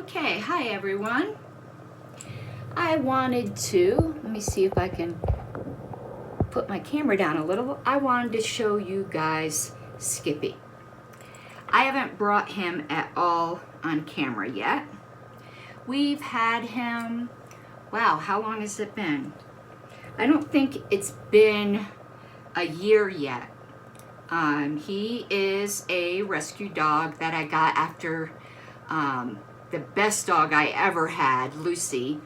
Okay, hi everyone. I wanted to, let me see if I can put my camera down a little. I wanted to show you guys Skippy. I haven't brought him at all on camera yet. We've had him, wow, how long has it been? I don't think it's been a year yet. He is a rescue dog that I got after the best dog I ever had, Lucy.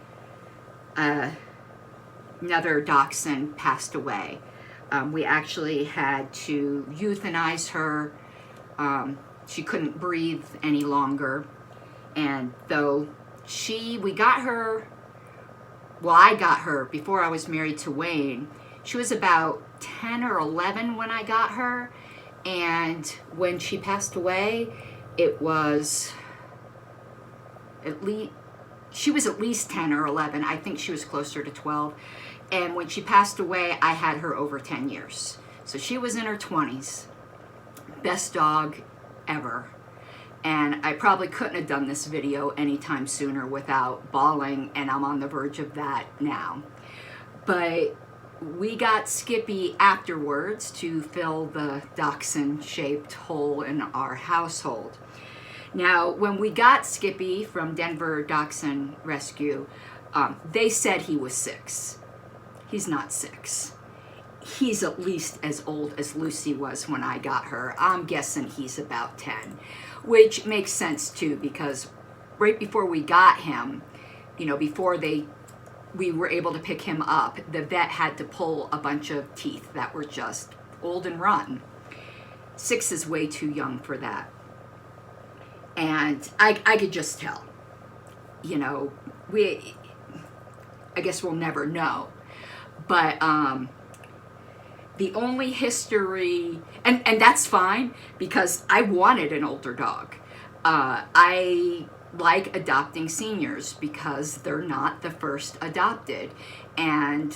Another dachshund passed away. We actually had to euthanize her. She couldn't breathe any longer. And though we got her, well, I got her before I was married to Wayne. She was about 10 or 11 when I got her. And when she passed away, it was she was at least 10 or 11. I think she was closer to 12. And when she passed away, I had her over 10 years. So she was in her 20s. Best dog ever. And I probably couldn't have done this video anytime sooner without bawling, and I'm on the verge of that now. But we got Skippy afterwards to fill the dachshund-shaped hole in our household. Now, when we got Skippy from Denver Dachshund Rescue, they said he was 6. He's not 6. He's at least as old as Lucy was when I got her. I'm guessing he's about 10, which makes sense too, because right before we got him, before we were able to pick him up, the vet had to pull a bunch of teeth that were just old and rotten. 6 is way too young for that. And I could just tell, I guess we'll never know. But the only history, and that's fine, because I wanted an older dog. I like adopting seniors because they're not the first adopted. And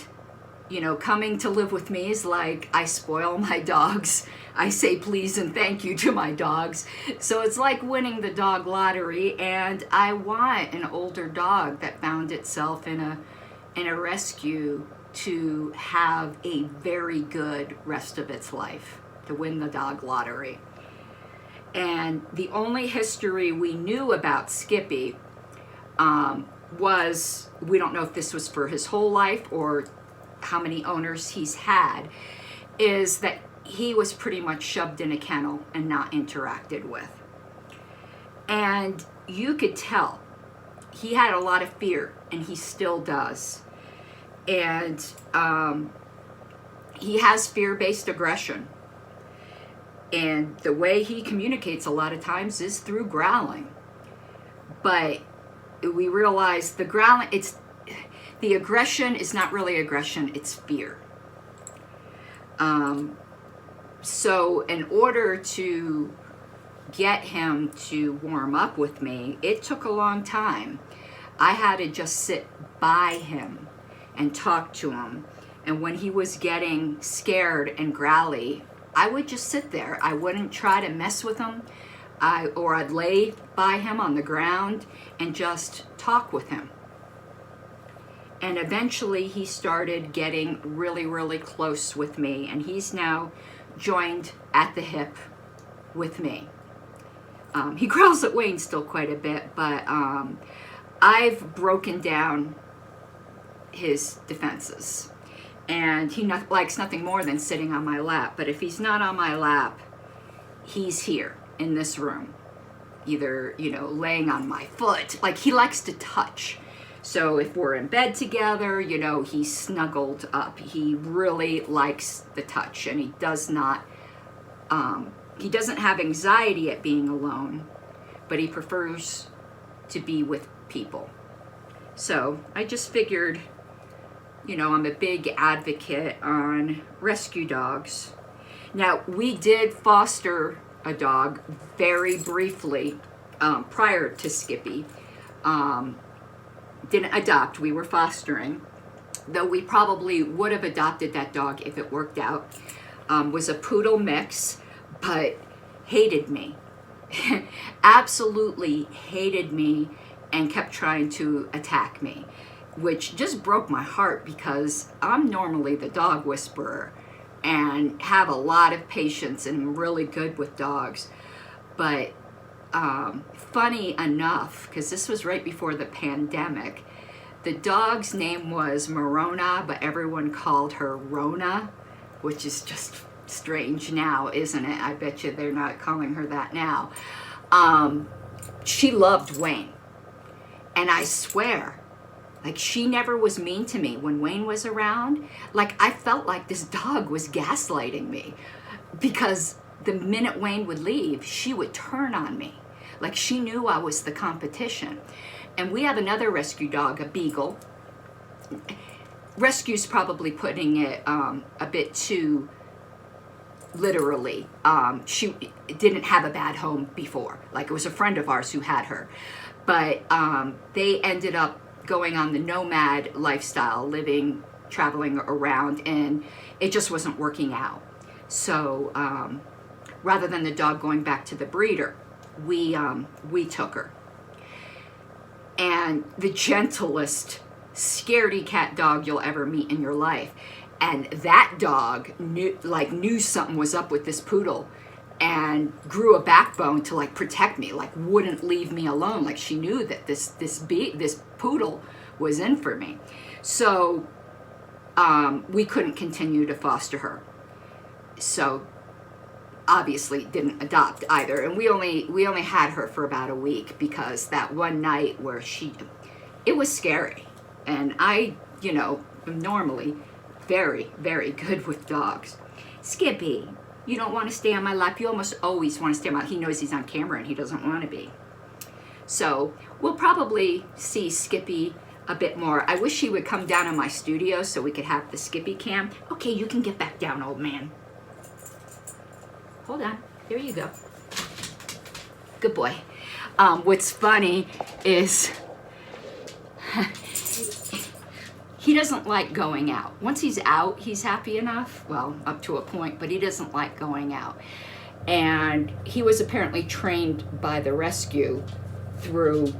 coming to live with me is like I spoil my dogs. I say please and thank you to my dogs. So it's like winning the dog lottery, and I want an older dog that found itself in a rescue to have a very good rest of its life, to win the dog lottery. And the only history we knew about Skippy was, we don't know if this was for his whole life or how many owners he's had, is that he was pretty much shoved in a kennel and not interacted with. And you could tell he had a lot of fear, and he still does. And he has fear-based aggression. And the way he communicates a lot of times is through growling. But we realize the growling, the aggression is not really aggression, it's fear. So in order to get him to warm up with me, it took a long time. I had to just sit by him and talk to him. And when he was getting scared and growly, I would just sit there. I wouldn't try to mess with him, or I'd lay by him on the ground and just talk with him. And eventually he started getting really, really close with me, and he's now joined at the hip with me. He growls at Wayne still quite a bit, but I've broken down his defenses. And he likes nothing more than sitting on my lap. But if he's not on my lap, he's here in this room, either, laying on my foot. Like, he likes to touch. So if we're in bed together, he's snuggled up. He really likes the touch, and he doesn't have anxiety at being alone, but he prefers to be with people. So I just figured, I'm a big advocate on rescue dogs. Now, we did foster a dog very briefly prior to Skippy. Didn't adopt, we were fostering, though we probably would have adopted that dog if it worked out. Was a poodle mix, but hated me. Absolutely hated me, and kept trying to attack me, which just broke my heart because I'm normally the dog whisperer and have a lot of patience and am really good with dogs. But funny enough, because this was right before the pandemic, the dog's name was Morona, but everyone called her Rona, which is just strange now, isn't it? I bet you they're not calling her that now. She loved Wayne. And I swear, like, she never was mean to me when Wayne was around. Like, I felt like this dog was gaslighting me, because the minute Wayne would leave, she would turn on me. Like, she knew I was the competition. And we have another rescue dog, a beagle. Rescue's probably putting it a bit too literally. She didn't have a bad home before. Like, it was a friend of ours who had her. But they ended up going on the nomad lifestyle, living, traveling around, and it just wasn't working out. So rather than the dog going back to the breeder, we took her. And the gentlest scaredy cat dog you'll ever meet in your life. And that dog knew something was up with this poodle, and grew a backbone to like protect me, like wouldn't leave me alone. Like, she knew that this poodle was in for me. So we couldn't continue to foster her. So obviously didn't adopt either. And we only had her for about a week, because that one night where it was scary. And I, am normally very, very good with dogs. Skippy, you don't want to stay on my lap. You almost always want to stay on my lap. He knows he's on camera and he doesn't want to be. So we'll probably see Skippy a bit more. I wish he would come down in my studio so we could have the Skippy cam. Okay, you can get back down, old man. Hold on. There you go. Good boy. What's funny is he doesn't like going out. Once he's out, he's happy enough. Well, up to a point, but he doesn't like going out. And he was apparently trained by the rescue through,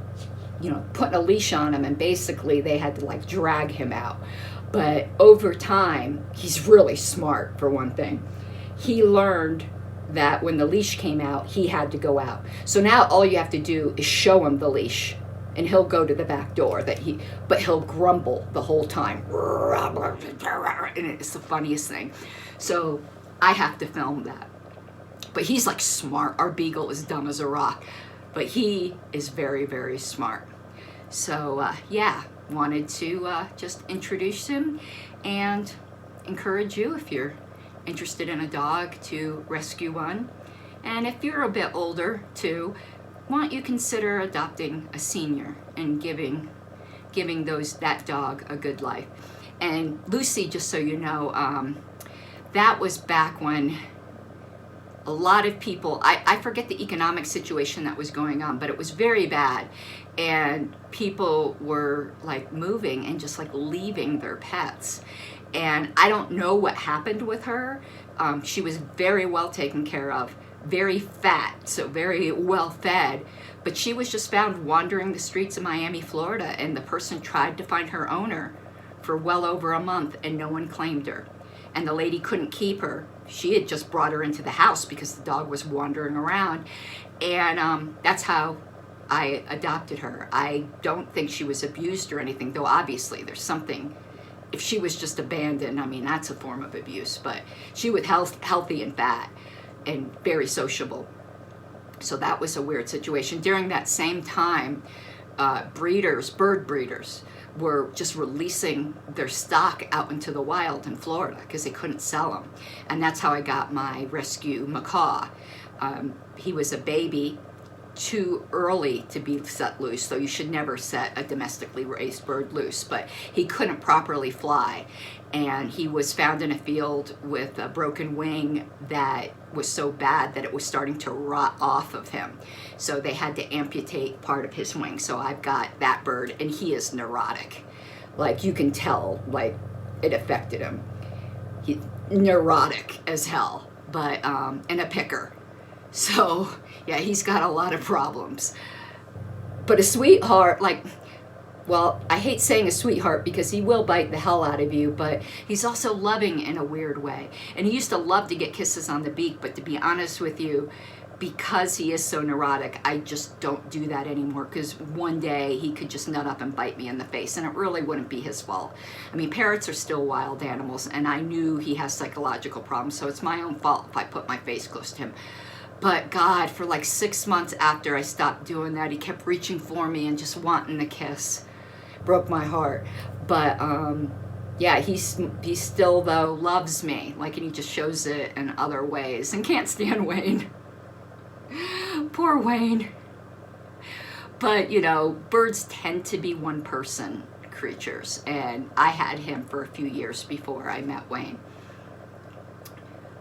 putting a leash on him, and basically they had to like drag him out. But over time, he's really smart, for one thing. He learned that when the leash came out, he had to go out. So now all you have to do is show him the leash, and he'll go to the back door. But he'll grumble the whole time, and it's the funniest thing. So I have to film that. But he's like smart. Our beagle is dumb as a rock, but he is very, very smart. So yeah, wanted to just introduce him and encourage you, if you're interested in a dog, to rescue one. And if you're a bit older too, why don't you consider adopting a senior and giving that dog a good life. And Lucy, just so you know, that was back when a lot of people, I forget the economic situation that was going on, but it was very bad. And people were like moving and just like leaving their pets. And I don't know what happened with her. She was very well taken care of, very fat, so very well fed. But she was just found wandering the streets of Miami, Florida, and the person tried to find her owner for well over a month, and no one claimed her. And the lady couldn't keep her. She had just brought her into the house because the dog was wandering around. And that's how I adopted her. I don't think she was abused or anything, though obviously there's something. If she was just abandoned, I mean, that's a form of abuse. But she was healthy and fat and very sociable. So that was a weird situation. During that same time, bird breeders, were just releasing their stock out into the wild in Florida because they couldn't sell them. And that's how I got my rescue macaw. He was a baby, too early to be set loose, so you should never set a domestically raised bird loose, but he couldn't properly fly. And he was found in a field with a broken wing that was so bad that it was starting to rot off of him. So they had to amputate part of his wing. So I've got that bird, and he is neurotic. Like, you can tell, like, it affected him. He's neurotic as hell, but, and a picker. So, yeah, he's got a lot of problems. But a sweetheart, like, well, I hate saying a sweetheart because he will bite the hell out of you, but he's also loving in a weird way. And he used to love to get kisses on the beak, but to be honest with you, because he is so neurotic, I just don't do that anymore, because one day he could just nut up and bite me in the face, and it really wouldn't be his fault. I mean, parrots are still wild animals, and I knew he has psychological problems, so it's my own fault if I put my face close to him. But God, for like 6 months after I stopped doing that, he kept reaching for me and just wanting a kiss. Broke my heart. But yeah, he still though loves me, like, and he just shows it in other ways, and can't stand Wayne. Poor Wayne. But you know, birds tend to be one person creatures, and I had him for a few years before I met Wayne.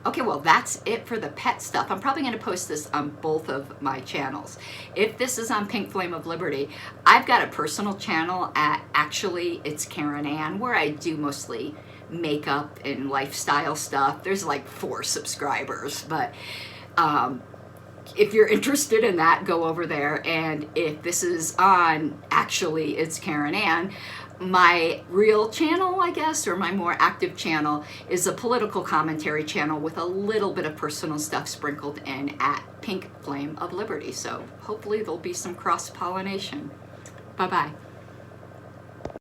Okay, well, that's it for the pet stuff. I'm probably going to post this on both of my channels. If this is on Pink Flame of Liberty, I've got a personal channel at, actually, it's Karen Ann, where I do mostly makeup and lifestyle stuff. There's like 4 subscribers, but if you're interested in that, go over there. And if this is on, actually, it's Karen Ann, my real channel, I guess, or my more active channel, is a political commentary channel with a little bit of personal stuff sprinkled in at Pink Flame of Liberty. So hopefully there'll be some cross-pollination. Bye-bye.